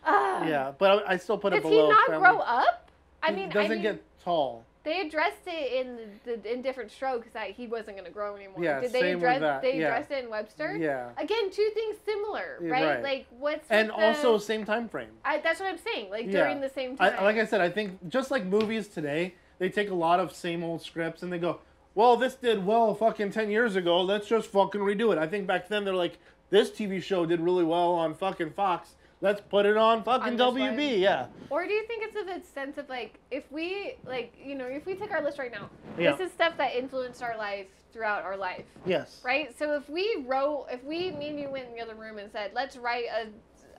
Yeah, but I still put it below. Does he not grow up? He doesn't get tall. They addressed it in Different Strokes that he wasn't going to grow anymore. Yeah, Did they address it in Webster? Yeah. Again, 2 things similar, right? Like, what's also same time frame. That's what I'm saying. Like, during the same time. Like I said, I think just like movies today, they take a lot of same old scripts and they go, well, this did well fucking 10 years ago. Let's just fucking redo it. I think back then they're like, this TV show did really well on fucking Fox. Let's put it on fucking WB, yeah. Or do you think it's a sense of like, if we take our list right now, this is stuff that influenced our life throughout our life. Yes. Right? So if me and you went in the other room and said, let's write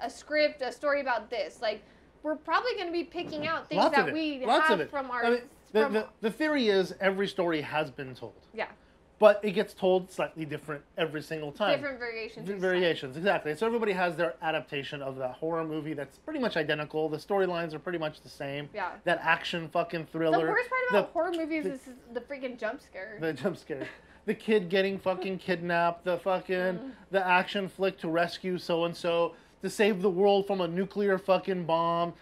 a script, a story about this, like, we're probably going to be picking out things that we have from our... The theory is every story has been told. Yeah. But it gets told slightly different every single time. Different variations. Variations, exactly. So everybody has their adaptation of the horror movie that's pretty much identical. The storylines are pretty much the same. Yeah. That action fucking thriller. The worst part about horror movies is the freaking jump scare. The jump scare. The kid getting fucking kidnapped. The fucking the action flick to rescue so and so, to save the world from a nuclear fucking bomb.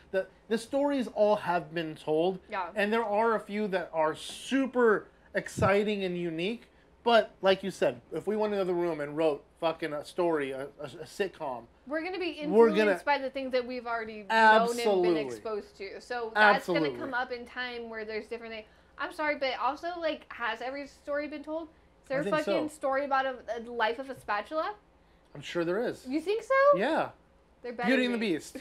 The stories all have been told. Yeah. And there are a few that are super exciting and unique. But, like you said, if we went into the room and wrote fucking a story, a sitcom... We're going to be influenced by the things that we've already known and been exposed to. So that's going to come up in time where there's different things. I'm sorry, but also, like, has every story been told? Is there a fucking story about a life of a spatula? I'm sure there is. You think so? Yeah. Beauty and the Beast.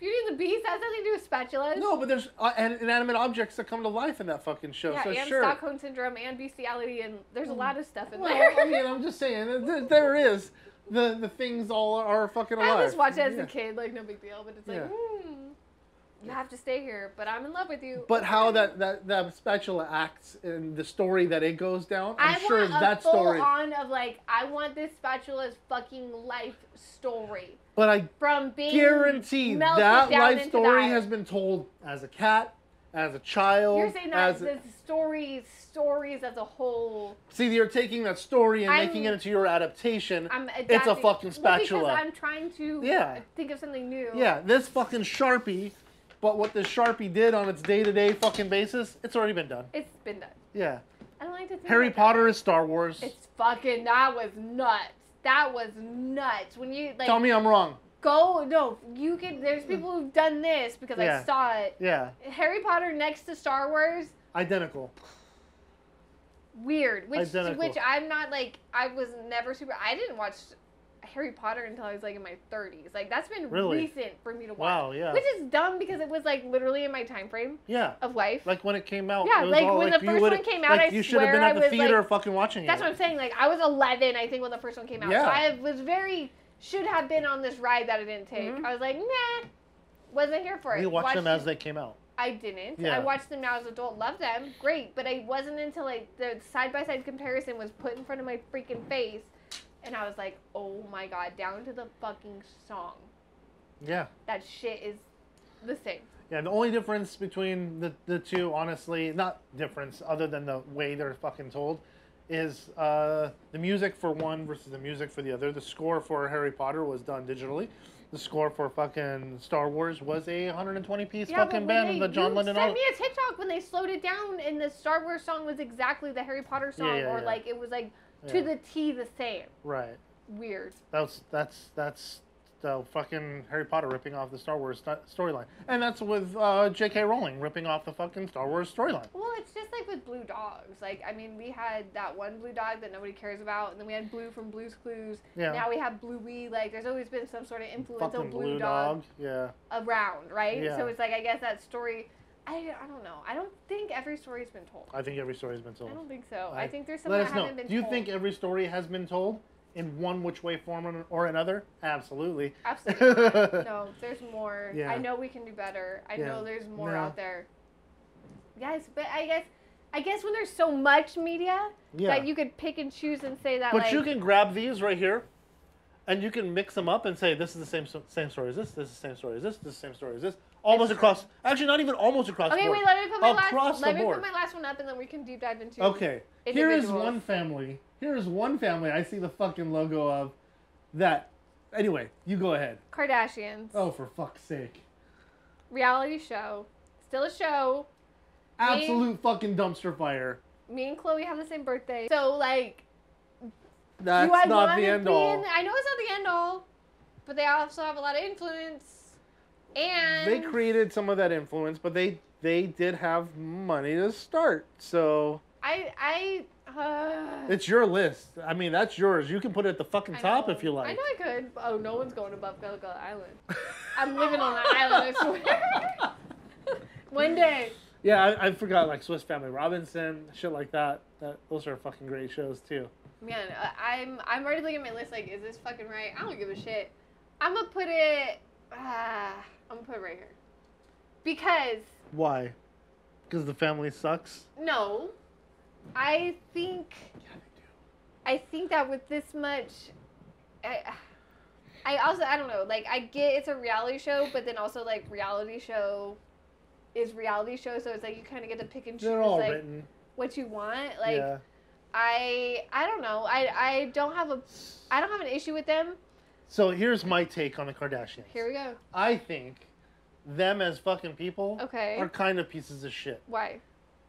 Beauty and the Beast has nothing to do with spatulas. No, but there's inanimate objects that come to life in that fucking show. Yeah, so and sure. Stockholm Syndrome and bestiality, and there's a lot of stuff in there. I mean, I'm just saying, there is. The things all are fucking alive. I just watched it as a kid, like, no big deal, but it's like, you have to stay here, but I'm in love with you. But how that spatula acts in the story that it goes down, I'm sure that story. I want a full-on of, like, I want this spatula's fucking life story. But I guarantee that life story has been told as a cat, as a child. You're saying that the stories as a whole. See, you're taking that story and making it into your adaptation. It's a fucking spatula. Well, because I'm trying to think of something new. Yeah, this fucking Sharpie, but what this Sharpie did on its day-to-day fucking basis, it's already been done. It's been done. Yeah. I don't like to think Harry Potter is Star Wars. It's fucking, that was nuts. That was nuts. When you, like... Tell me I'm wrong. There's people who've done this because I saw it. Yeah. Harry Potter next to Star Wars. Identical. Weird. Which I'm not, like, I was never super... I didn't watch Harry Potter until I was like in my 30s. Like that's been really recent for me to watch. Wow, yeah. Which is dumb because it was like literally in my time frame. Of life. Like when it came out. Yeah, it was like all, when like, the first one came out, like, I you should have swear been at the I was theater like, fucking watching that's it. what I'm saying. Like I was 11, I think, when the first one came out. Yeah. So I was should have been on this ride that I didn't take. I was like, nah, wasn't here for it. We watched them as they came out. I didn't. Yeah. I watched them now as an adult. Love them. Great. But I wasn't until like the side-by-side comparison was put in front of my freaking face. And I was like, oh my God, down to the fucking song. Yeah. That shit is the same. Yeah, the only difference between the two, honestly, not difference other than the way they're fucking told, is the music for one versus the music for the other. The score for Harry Potter was done digitally. The score for fucking Star Wars was a 120-piece fucking band with the John Lennon. Sent me a TikTok when they slowed it down, and the Star Wars song was exactly the Harry Potter song, or like it was like to the T the same. Right. Weird. That's the fucking Harry Potter ripping off the Star Wars storyline, and that's with J.K. Rowling ripping off the fucking Star Wars storyline. Well, it's just like with Blue Dogs. Like, I mean, we had that one Blue Dog that nobody cares about, and then we had Blue from Blue's Clues. Yeah. Now we have Bluey. Like, there's always been some sort of influence on Blue Dog. Yeah. Around, right? Yeah. So it's like, I guess that story. I don't know. I don't think every story's been told. I think every story's been told. I don't think so. I think there's some that that haven't been told. Do you think every story has been told? In one which way, form, or another? Absolutely. Absolutely. No, there's more. Yeah. I know we can do better. I know there's more out there. Yes, but I guess when there's so much media that you could pick and choose and say that. But you can grab these right here, and you can mix them up and say this is the same story as this. This is the same story as this. This is the same story as this. Almost across. Actually, not even almost across. Okay, the board. wait. Let me put my last one up, and then we can deep dive into. Okay. Here is one family. Here's one family I see the fucking logo of that. Anyway, you go ahead. Kardashians. Oh, for fuck's sake. Reality show. Still a show. Absolute fucking dumpster fire. Me and Chloe have the same birthday. So, like... That's not the end all. I know it's not the end all. But they also have a lot of influence. And... They created some of that influence, but they did have money to start, so... It's your list. I mean, that's yours. You can put it at the fucking top if you like. I know I could. Oh, no one's going above Gulliver Island. I'm living on that island, I swear. One day. Yeah, I forgot, like, Swiss Family Robinson, shit like that. Those are fucking great shows, too. Man, I'm already looking at my list like, is this fucking right? I don't give a shit. I'm going to put it... I'm going to put it right here. Because... Why? Because the family sucks? No. I think that with this much, I don't know, like, I get it's a reality show, but then also, like, reality show is reality show, so it's like you kind of get to pick and choose, like, written. What you want. Like, yeah. I don't know. I don't have an issue with them. So here's my take on the Kardashians. Here we go. I think them as fucking people are kind of pieces of shit. Why?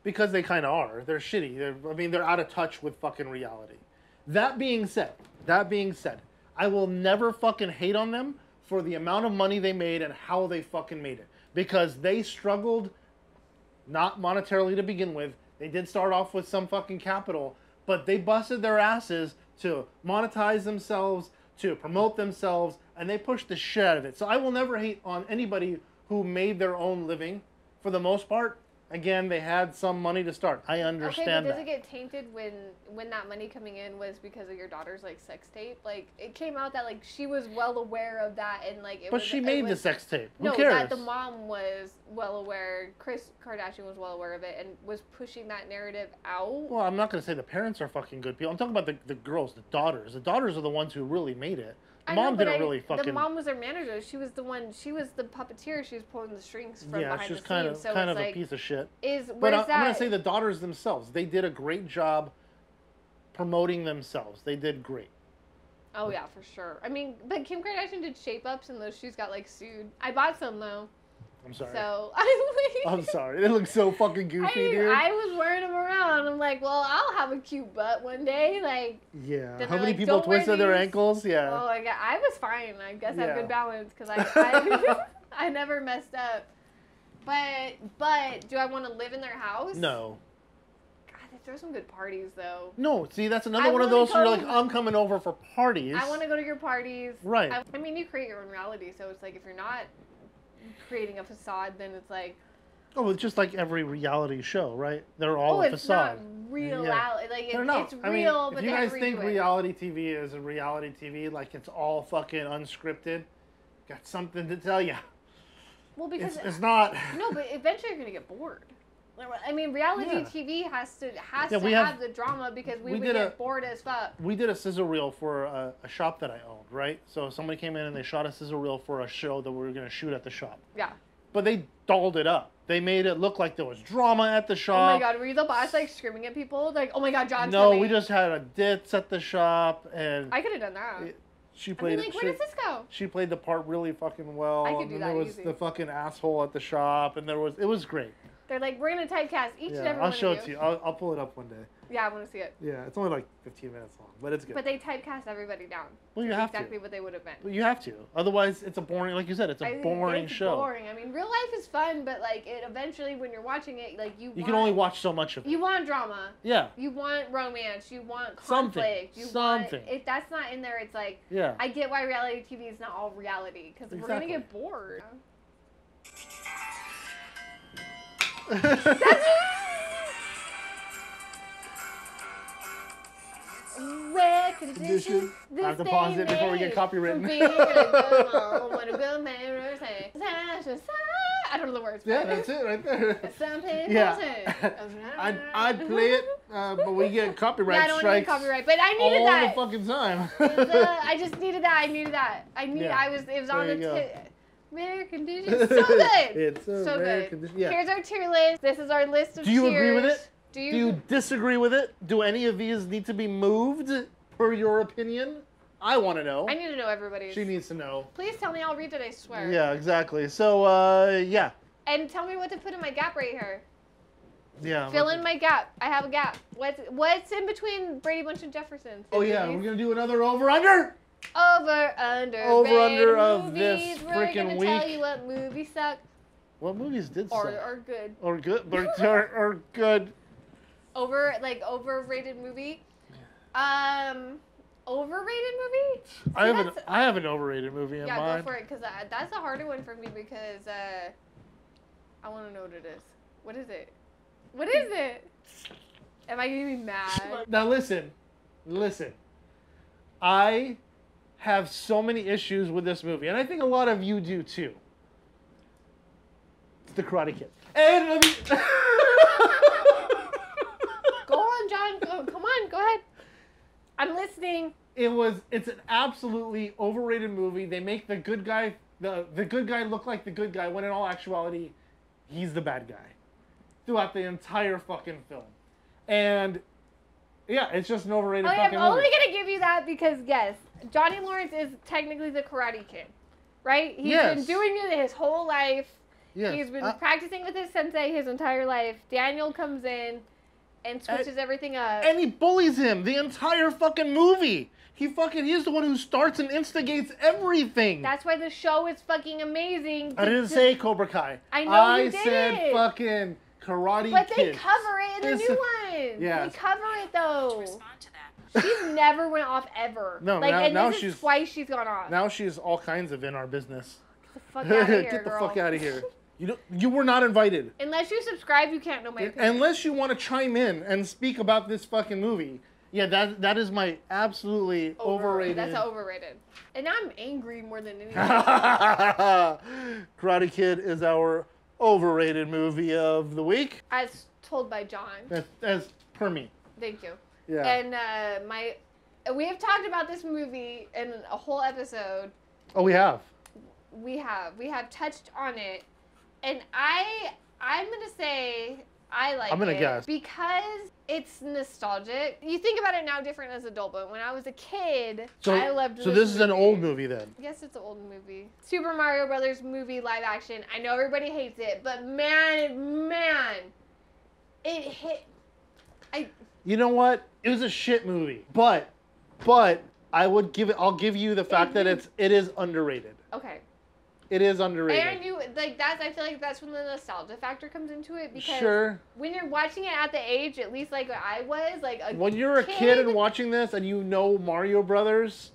Because they kind of are. They're shitty. They're out of touch with fucking reality. That being said, I will never fucking hate on them for the amount of money they made and how they fucking made it. Because they struggled, not monetarily to begin with. They did start off with some fucking capital, but they busted their asses to monetize themselves, to promote themselves, and they pushed the shit out of it. So I will never hate on anybody who made their own living, for the most part. Again, they had some money to start. I understand that. Okay, but does it get tainted when that money coming in was because of your daughter's, like, sex tape? Like, it came out that, like, she was well aware of that, and, like, But she made the sex tape. Who cares? No, that the mom was well aware. Kris Kardashian was well aware of it and was pushing that narrative out. Well, I'm not going to say the parents are fucking good people. I'm talking about the girls, the daughters. The daughters are the ones who really made it. The mom didn't really fucking... The mom was their manager. She was the puppeteer. She was pulling the strings from behind the scenes. Yeah, she's kind of a piece of shit. I'm going to say the daughters themselves. They did a great job promoting themselves. They did great. Oh, yeah, for sure. I mean, but Kim Kardashian did shape-ups and those shoes got, like, sued. I bought some, though. I'm sorry. So, I'm sorry. They look so fucking goofy, dude. I was wearing them around. I'm like, well, I'll have a cute butt one day. Like, yeah. How many people twisted their ankles? Yeah. Oh, my God. I was fine. I guess I have good balance because I never messed up. But do I want to live in their house? No. God, They throw some good parties, though. No, see, that's another one of those where you're like, I'm coming over for parties. I want to go to your parties. Right. I mean, you create your own reality, so it's like if you're not creating a facade, then it's like... Oh, it's just like every reality show, right? They're all a facade. It's not real. Yeah. Like, They're not. It's real, but if you guys think reality TV is a reality TV, like it's all fucking unscripted, got something to tell you. Well, because... It's not... No, but eventually you're going to get bored. I mean, reality TV has to have the drama because we would get bored as fuck. We did a sizzle reel for a shop that I owned, right? So somebody came in and they shot a sizzle reel for a show that we were going to shoot at the shop. Yeah. But they dolled it up. They made it look like there was drama at the shop. Oh my god, were you the boss like screaming at people? Like, oh my god, John's No, coming. we just had a ditz at the shop and... I could have done that. She played like, where does this go? She played the part really fucking well. I could do that there was easy. the fucking asshole at the shop and it was great. They're like, we're going to typecast each and every one of you. I'll show it to you. I'll pull it up one day. Yeah, I want to see it. Yeah, it's only like 15 minutes long, but it's good. But they typecast everybody down. Well, you have exactly what they would have been. Well, you have to. Otherwise, it's a boring, like you said, it's a boring show. It's boring. I mean, real life is fun, but like it eventually, when you're watching it, like you can only watch so much of it. You want drama. Yeah. You want romance. You want conflict. Something. If that's not in there, it's like, yeah. I get why reality TV is not all reality, because we're going to get bored. Rare condition. I have to pause it before we get copywritten. I don't know the words. Yeah, that's it right there. Something. Yeah. I'd play it, but we get copyright strikes. I don't want to get copyright, but I needed that. All the fucking time. I just needed that. I needed that. It was on the tip. Rare condition. So good. It's so rare good. condition. Yeah. Here's our tier list. This is our list of tiers. Do you agree with it? Do you disagree with it? Do any of these need to be moved per your opinion? I want to know. I need to know everybody's. She needs to know. Please tell me. I'll read it, I swear. Yeah, exactly. So, yeah. And tell me what to put in my gap right here. Yeah. Fill in my gap. I have a gap. What's in between Brady Bunch and Jefferson? Oh, yeah. We're going to do another over-under? Over-under of movies. this freaking week. We're going to tell you what movies suck. What movies did suck? Or good. Or good. Or good. Overrated movie. Overrated movie? I have an overrated movie in mind. Yeah, go for it, because that's a harder one for me because I want to know what it is. What is it? What is it? Am I going to be mad? Now listen. I have so many issues with this movie, and I think a lot of you do too. It's The Karate Kid. And let me... Go on, John. Come on, go ahead. I'm listening. It's an absolutely overrated movie. They make the good guy look like the good guy when in all actuality, he's the bad guy throughout the entire fucking film. And yeah, it's just an overrated fucking movie. I'm only going to give you that because, yes, Johnny Lawrence is technically the Karate Kid, right? He's been doing it his whole life. Yes. He's been practicing with his sensei his entire life. Daniel comes in and switches everything up. And he bullies him the entire fucking movie. He's the one who starts and instigates everything. That's why the show is fucking amazing. I didn't say Cobra Kai. I know you did. I said fucking Karate Kid. But they cover it in the new one. Yeah. They cover it though. Respond to that. She's never went off ever. No, now this is twice she's gone off. Now she's all kinds of in our business. Get the fuck out of here, Get the fuck out of here. You were not invited. Unless you subscribe, you can't know my opinion. Unless you want to chime in and speak about this fucking movie. Yeah, that is my absolutely overrated. That's overrated. And I'm angry more than anything. Karate Kid is our overrated movie of the week. As told by John. As per me. Thank you. Yeah. And we have talked about this movie in a whole episode. Oh, we have. We have touched on it. And I'm going to say I like it. I'm going to guess. Because it's nostalgic. You think about it now different as an adult, but when I was a kid, I loved this So this is an old movie then? Yes, it's an old movie. Super Mario Brothers movie live action. I know everybody hates it, but man, it hit. You know what? It was a shit movie. But I'll give you the fact that it is underrated. Okay. It is underrated. And you like that's. I feel like that's when the nostalgia factor comes into it because when you're watching it at the age, at least like I was, like when you're a kid and watching this and you know Mario Brothers,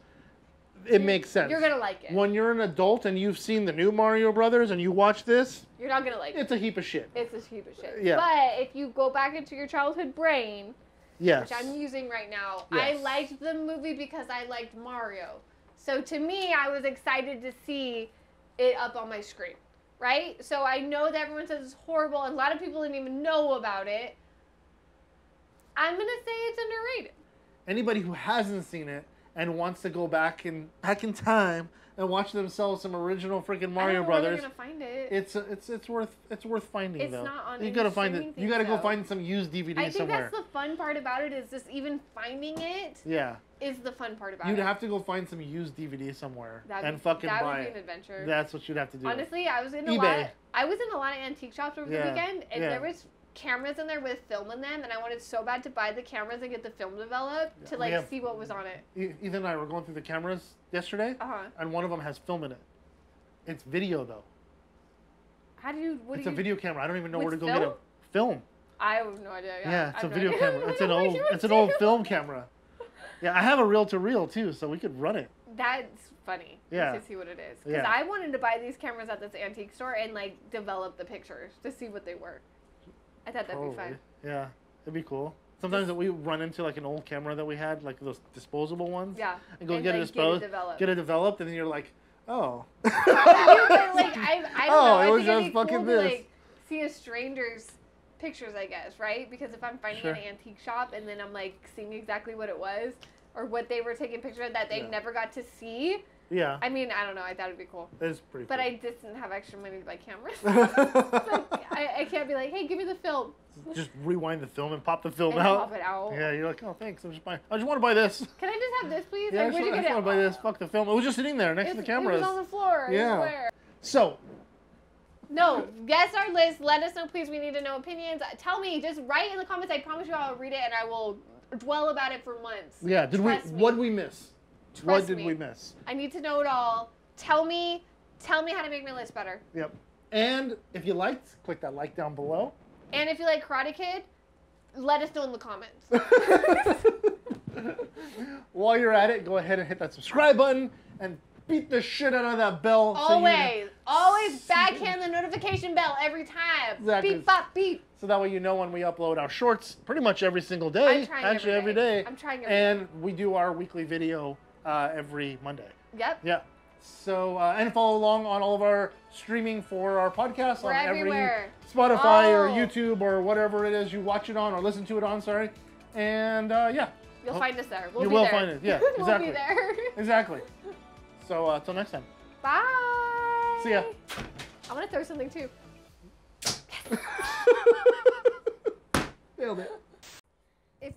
it makes sense. You're gonna like it. When you're an adult and you've seen the new Mario Brothers and you watch this, you're not gonna like it. It's a heap of shit. It's a heap of shit. Yeah. But if you go back into your childhood brain, yes, which I'm using right now, yes. I liked the movie because I liked Mario. So to me, I was excited to see it up on my screen, right? So I know that everyone says it's horrible, and a lot of people didn't even know about it. I'm gonna say it's underrated. Anybody who hasn't seen it and wants to go back in time and watch themselves some original freaking Mario Brothers, I don't know where they're gonna find it. It's worth finding. It's though. Not on. You gotta find it. You gotta go find some used DVD somewhere. I think that's the fun part about it. Is just even finding it. Yeah. Is the fun part about it. You'd have to go find some used DVD somewhere and fucking buy it. That would be an adventure. That's what you'd have to do. Honestly, I was in a lot of antique shops over the weekend, and there was cameras in there with film in them, and I wanted so bad to buy the cameras and get the film developed to like see what was on it. Ethan and I were going through the cameras yesterday, and one of them has film in it. It's video though. How do you? It's a video camera. I don't even know where to go get a film. I have no idea. Yeah, it's a video camera. It's an old film camera. Yeah, I have a reel-to-reel too, so we could run it. That's funny. Yeah. To see what it is, because I wanted to buy these cameras at this antique store and like develop the pictures to see what they were. I thought that'd be fun. Yeah, it'd be cool. Sometimes we run into like an old camera that we had, like those disposable ones. Yeah. And go get it disposed, get it developed, and then you're like, oh. I don't know. It was just fucking this. Like, see a stranger's pictures, I guess, right? Because if I'm finding an antique shop and then I'm like seeing exactly what it was or what they were taking pictures of that they never got to see. Yeah. I mean, I don't know. I thought it'd be cool. It's pretty cool. But I just didn't have extra money to buy cameras. I can't be like, hey, give me the film. Just rewind the film and pop the film out. Pop it out. Yeah, you're like, oh, thanks. I just want to buy this. Can I just have this, please? Yeah, like, I just want to buy this. Fuck the film. It was just sitting there next to the cameras. It was on the floor. Yeah. I swear. So. No, guess our list. Let us know, please. We need to know opinions. Tell me. Just write in the comments. I promise you I'll read it and I will dwell about it for months. Yeah. What did we miss? What did we miss? I need to know it all. Tell me how to make my list better. Yep. And if you liked, click that like down below. And if you like Karate Kid, let us know in the comments. While you're at it, go ahead and hit that subscribe button and beat the shit out of that bell. Always backhand the notification bell every time. Exactly. Beep, bop, beep. So that way you know when we upload our shorts pretty much every single day. I'm trying every day. I'm trying every day. And we do our weekly video every Monday. Yep. Yeah. So, and follow along on all of our streaming for our podcast on everywhere. Every Spotify or YouTube or whatever it is you watch it on or listen to it on, sorry. And yeah. You'll find us there. You will find it. Yeah, exactly. We'll be there. Exactly. So, till next time. Bye. See ya. I want to throw something too. Nailed it. If